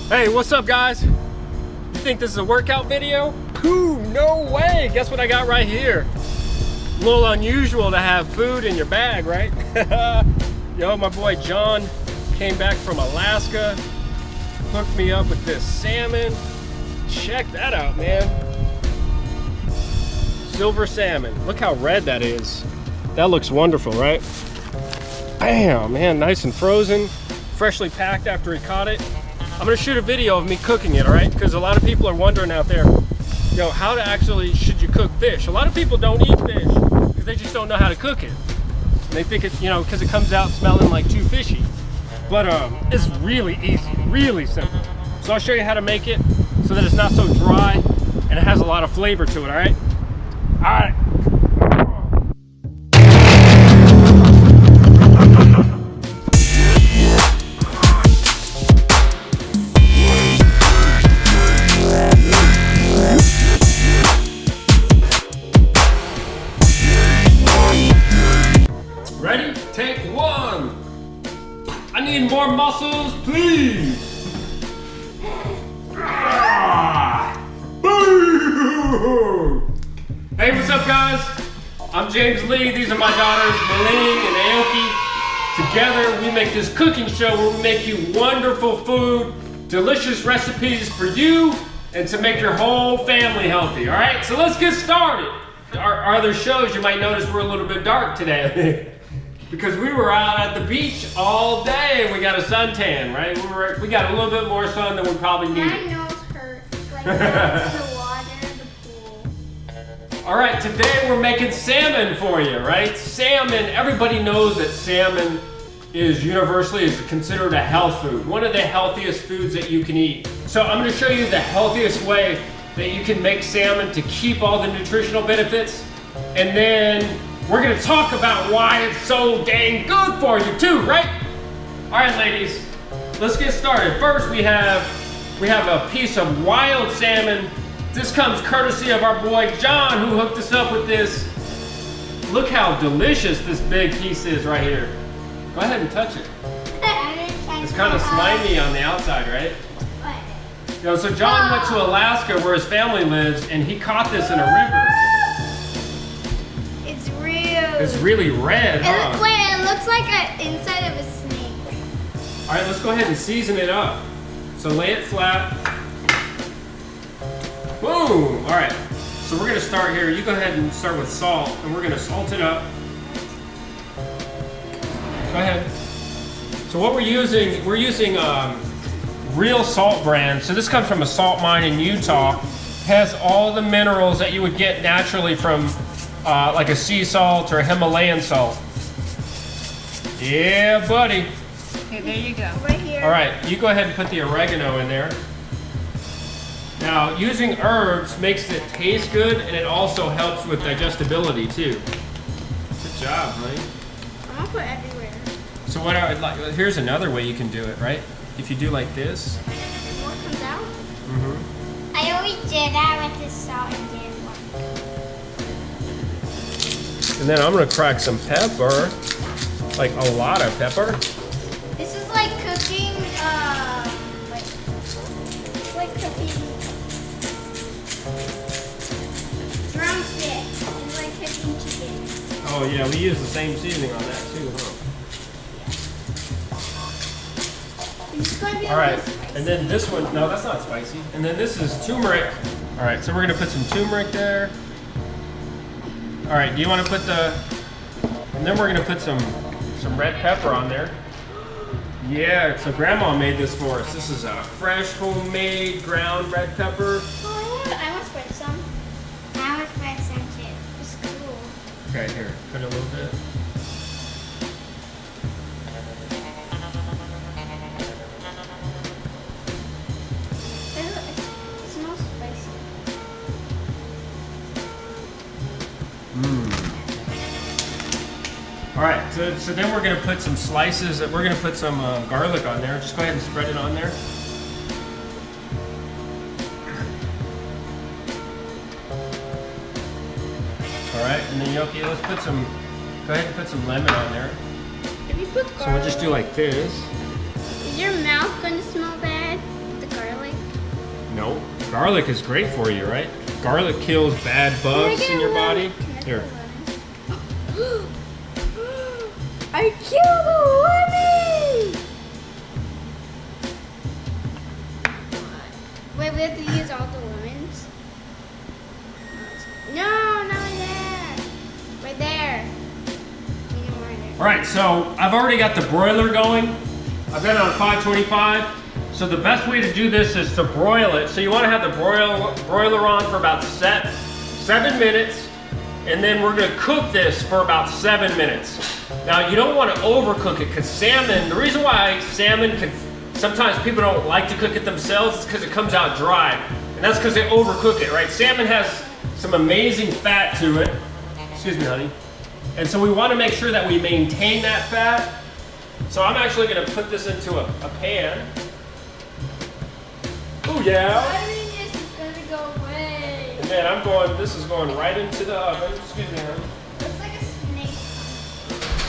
Hey, what's up, guys? You think this is a workout video? Ooh, no way! Guess what I got right here? A little unusual to have food in your bag, right? Yo, my boy John came back from Alaska, hooked me up with this salmon. Check that out, man. Silver salmon. Look how red that is. That looks wonderful, right? Bam, man, nice and frozen, freshly packed after he caught it. I'm gonna shoot a video of me cooking it, all right? Because a lot of people are wondering out there, you know, how to actually, should you cook fish? A lot of people don't eat fish because they just don't know how to cook it. And they think it's, you know, because it comes out smelling like too fishy. But it's really easy, really simple. So I'll show you how to make it so that it's not so dry and it has a lot of flavor to it, all right? All right. Ready? Take one. I need more muscles, please. Hey, what's up, guys? I'm James Lee. These are my daughters, Maling and Aoki. Together, we make this cooking show where we make you wonderful food, delicious recipes for you, and to make your whole family healthy, all right? So let's get started. Our other shows, you might notice we're a little bit dark today. Because we were out at the beach all day and we got a suntan, right? We got a little bit more sun than we probably needed. My nose hurts, like the water, the pool. All right, today we're making salmon for you, right? Salmon, everybody knows that salmon is universally considered a health food, one of the healthiest foods that you can eat. So I'm gonna show you the healthiest way that you can make salmon to keep all the nutritional benefits, and then we're gonna talk about why it's so dang good for you too, right? All right, ladies, let's get started. First, we have a piece of wild salmon. This comes courtesy of our boy John, who hooked us up with this. Look how delicious this big piece is right here. Go ahead and touch it. It's kind of slimy on the outside, right? You know, so John went to Alaska where his family lives, and he caught this in a river. It's really red, huh? It looks like an inside of a snake. All right, let's go ahead and season it up. So lay it flat. Boom! All right, so we're gonna start here. You go ahead and start with salt, and we're gonna salt it up. Go ahead. So what we're using real salt brand. So this comes from a salt mine in Utah. Has all the minerals that you would get naturally from like a sea salt or a Himalayan salt. Yeah, buddy. Okay, there you go. Right here. All right, you go ahead and put the oregano in there. Now, using herbs makes it taste good, and it also helps with digestibility too. Good job, honey. I'm gonna put everywhere. So what I would like, here's another way you can do it, right? If you do like this. What comes out? Mm-hmm. I always did that with the salt and did one. And then I'm gonna crack some pepper, like a lot of pepper. This is like cooking, it's like cooking drumsticks. It's like cooking chicken. Oh yeah, we use the same seasoning on that too, huh? It's gonna be All right, and then this one, no, that's not spicy. And then this is turmeric. All right, so we're gonna put some turmeric there. All right, do you want to put and then we're gonna put some red pepper on there. Yeah, so Grandma made this for us. This is a fresh, homemade ground red pepper. Oh, I want to spread some. I want to spread some too. It's cool. Okay, here, put a little bit. It smells spicy. All right, so then we're gonna put some slices, we're gonna put some garlic on there. Just go ahead and spread it on there. All right, and then Yoki, let's put some, go ahead and put some lemon on there. If you put garlic, So we'll just do like this. is your mouth gonna smell bad with the garlic? Garlic is great for you, right? Garlic kills bad bugs in your body. Here. I killed a lemon! Wait, we have to use all the lemons? No, not like that. Right there. All right, so I've already got the broiler going. I've got it on 525. So the best way to do this is to broil it. So you want to have the broiler on for about 7 minutes, and then we're going to cook this for about 7 minutes. Now you don't want to overcook it because salmon, the reason why salmon can, sometimes people don't like to cook it themselves is because it comes out dry. And that's because they overcook it, right? Salmon has some amazing fat to it. Excuse me, honey. And so we want to make sure that we maintain that fat. So I'm actually going to put this into a pan. Oh yeah. I think this is going to go away. And then this is going right into the oven. Excuse me, honey. Looks like a snake.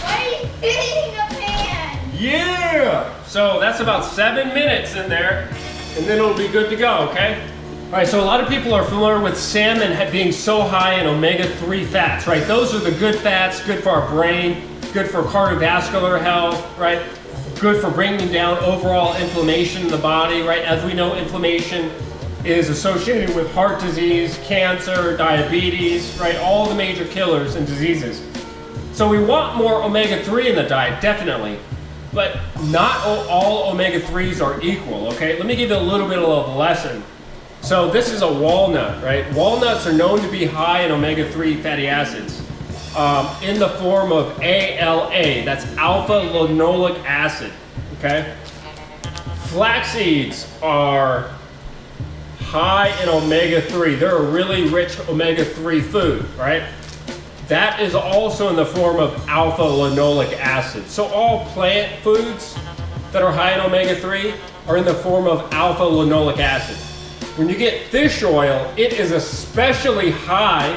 Why are you hitting a pan? Yeah! So that's about 7 minutes in there, and then it'll be good to go, okay? All right, so a lot of people are familiar with salmon being so high in omega-3 fats, right? Those are the good fats, good for our brain, good for cardiovascular health, right? Good for bringing down overall inflammation in the body, right? As we know, inflammation is associated with heart disease, cancer, diabetes, right? All the major killers and diseases. So we want more omega-3 in the diet, definitely. But not all omega-3s are equal, okay? Let me give you a little bit of a lesson. So this is a walnut, right? Walnuts are known to be high in omega-3 fatty acids in the form of ALA, that's alpha-linoleic acid, okay? Flax seeds are high in omega-3. They're a really rich omega-3 food, right? That is also in the form of alpha-linoleic acid. So all plant foods that are high in omega-3 are in the form of alpha-linoleic acid. When you get fish oil, it is especially high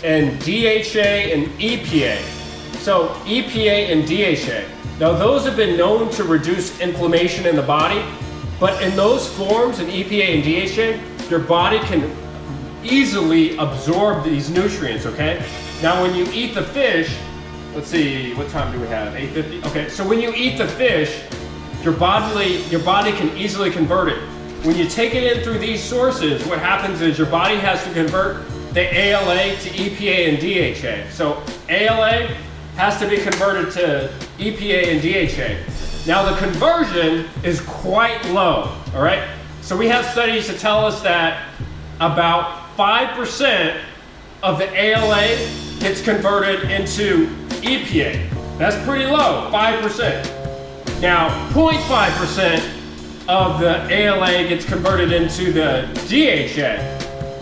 in DHA and EPA. So EPA and DHA. Now those have been known to reduce inflammation in the body, but in those forms, in EPA and DHA, your body can easily absorb these nutrients, okay? Now when you eat the fish, let's see, what time do we have? 8:50? Okay, so when you eat the fish, your body can easily convert it. When you take it in through these sources, what happens is your body has to convert the ALA to EPA and DHA. So ALA has to be converted to EPA and DHA. Now the conversion is quite low, all right? So we have studies to tell us that about 5% of the ALA gets converted into EPA. That's pretty low, 5%. Now 0.5% of the ALA gets converted into the DHA,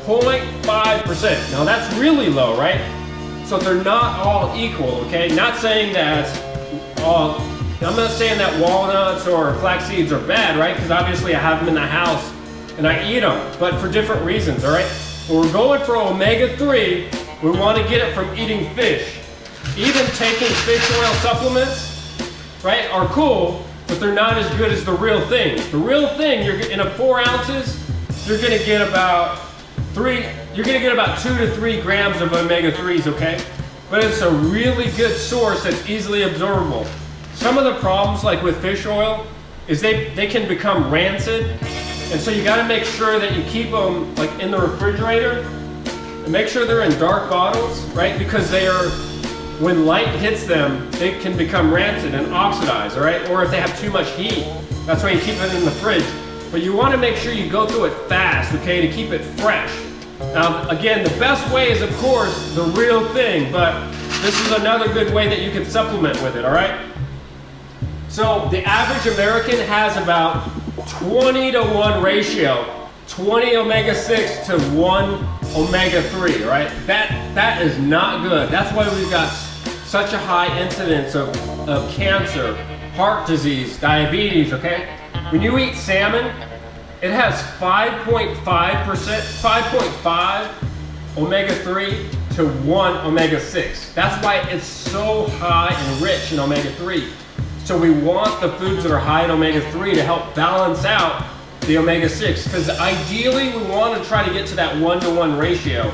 0.5%. Now that's really low, right? So they're not all equal, okay? Not saying that I'm not saying that walnuts or flax seeds are bad, right? Because obviously I have them in the house and I eat them, but for different reasons, all right? When we're going for omega-3, we want to get it from eating fish. Even taking fish oil supplements, right, are cool, but they're not as good as the real thing. The real thing, you're in a 4 ounces, you're gonna get about 2 to 3 grams of omega-3s, okay? But it's a really good source that's easily absorbable. Some of the problems, like with fish oil, is they can become rancid, and so you gotta make sure that you keep them like in the refrigerator, and make sure they're in dark bottles, right? Because when light hits them, they can become rancid and oxidize, all right? Or if they have too much heat, that's why you keep it in the fridge. But you wanna make sure you go through it fast, okay, to keep it fresh. Now, again, the best way is, of course, the real thing, but this is another good way that you can supplement with it, all right? So the average American has about 20-to-1 ratio, 20 omega-6 to 1 omega-3, right? That is not good. That's why we've got such a high incidence of cancer, heart disease, diabetes, okay? When you eat salmon, it has 5.5 omega-3 to 1 omega-6. That's why it's so high and rich in omega-3. So we want the foods that are high in omega-3 to help balance out the omega-6, because ideally we want to try to get to that 1-to-1 ratio.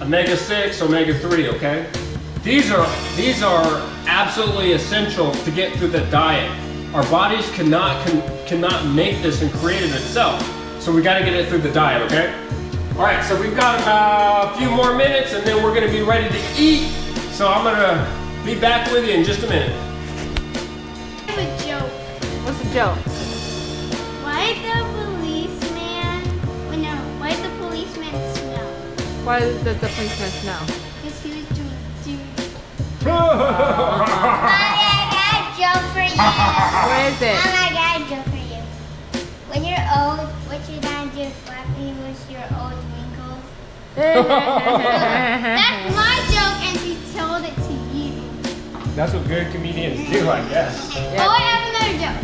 Omega-6, omega-3, okay? These are absolutely essential to get through the diet. Our bodies cannot make this and create it itself. So we gotta get it through the diet, okay? All right, so we've got about a few more minutes and then we're gonna be ready to eat. So I'm gonna be back with you in just a minute. I have a joke. What's the joke? Why the policeman smell? Why does the policeman smell? Because he was doing. Oh, I got a joke for you. What is it? I got a joke for you. When you're old, what you gonna do? Flappy with your old wrinkles? That's my joke, and she told it to you. That's what good comedians do, I guess. Yeah. Oh, I have another joke.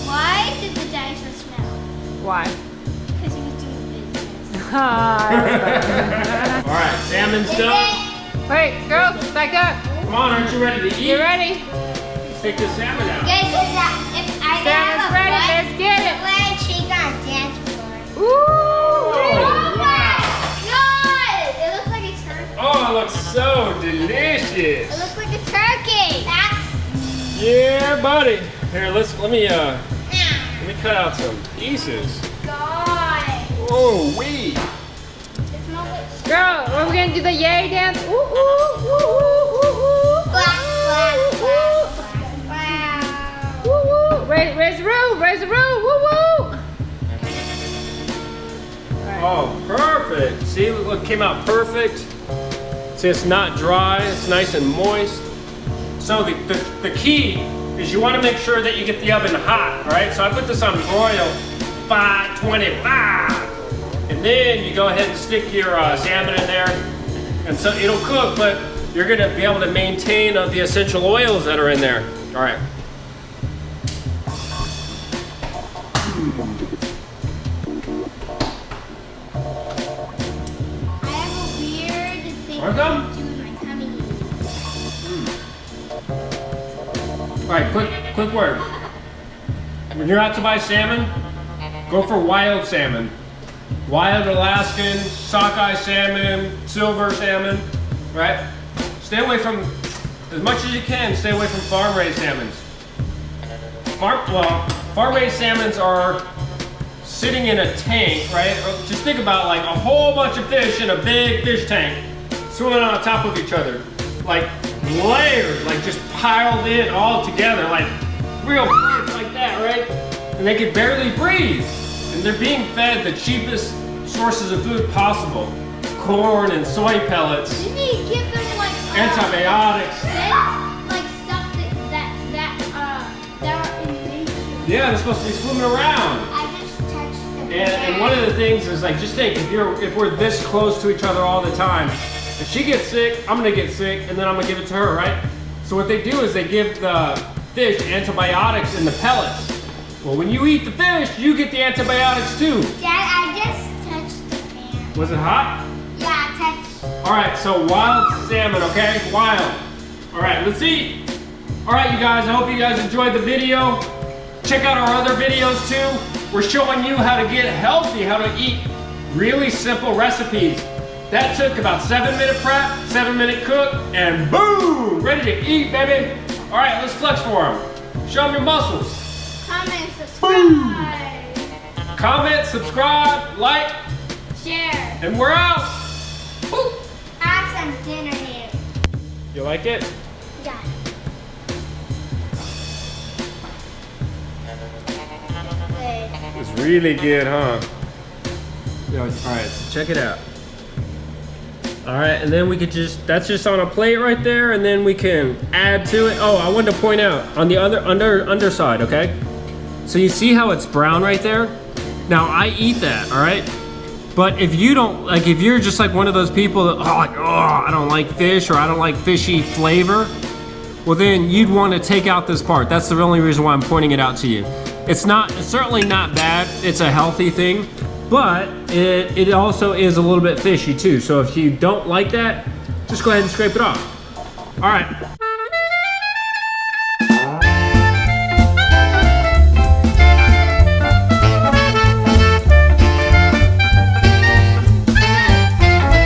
Why did the dinosaur smell? Why? Because he was doing business. All right, salmon's done. Wait, girls, back up. Come on, aren't you ready to eat? You ready? Let's take this salmon out. Guys, if I Salmon's have a ready, butt, let's get it. when she gonna dance for? Ooh! Oh my God! It looks like a turkey. Oh, it looks so delicious. It looks like a turkey. That's Yeah, buddy. Here, let me cut out some pieces. God. Oh, wee. It smells like Girl, we're gonna do the yay dance. Ooh, ooh, ooh, ooh, ooh, ooh. quack, quack, quack, quack. Wow. Woo woo! Raise the roof! Raise the roof! Woo woo! Oh, perfect. See, look, came out perfect. See, it's not dry. It's nice and moist. So the key is you want to make sure that you get the oven hot, right? So I put this on broil 525. And then you go ahead and stick your salmon in there. And so it'll cook, but you're gonna be able to maintain the essential oils that are in there. All right. I have a weird thing Wanna come? to do in my tummy. All right, quick word. When you're out to buy salmon, go for wild salmon. Wild Alaskan, sockeye salmon, silver salmon, right? Stay away from, as much as you can, stay away from farm-raised salmons. Farm-raised salmons are sitting in a tank, right? Or just think about like a whole bunch of fish in a big fish tank, swimming on top of each other. Like layers, like just piled in all together, like real fish like that, right? And they can barely breathe. And they're being fed the cheapest sources of food possible. Corn and soy pellets, Didn't you give them like antibiotics. like stuff that are in nature? Yeah, they're supposed to be swimming around. I just touched them. And one of the things is like, just think, if we're this close to each other all the time, if she gets sick, I'm gonna get sick, and then I'm gonna give it to her, right? So what they do is they give the fish antibiotics in the pellets. Well, when you eat the fish, you get the antibiotics too. Dad, I just touched the pan. Was it hot? Yeah, I touched. All right, so wild salmon, okay? Wild. All right, let's eat. All right, you guys, I hope you guys enjoyed the video. Check out our other videos too. We're showing you how to get healthy, how to eat really simple recipes. That took about 7-minute prep, 7-minute cook, and boom, ready to eat, baby. All right, let's flex for them. Show them your muscles. Comment, subscribe, Comment, subscribe, like, share. and we're out. Woo. I have some dinner here. You like it? Yeah. Good. It was really good, huh? All right, so check it out. All right, and then we could that's just on a plate right there, and then we can add to it. Oh, I wanted to point out on the underside, okay? So you see how it's brown right there? Now I eat that, all right? But if you don't, like if you're just like one of those people that, I don't like fish or I don't like fishy flavor, well then you'd want to take out this part. That's the only reason why I'm pointing it out to you. It's certainly not bad. It's a healthy thing, but it also is a little bit fishy too. So if you don't like that, just go ahead and scrape it off. All right.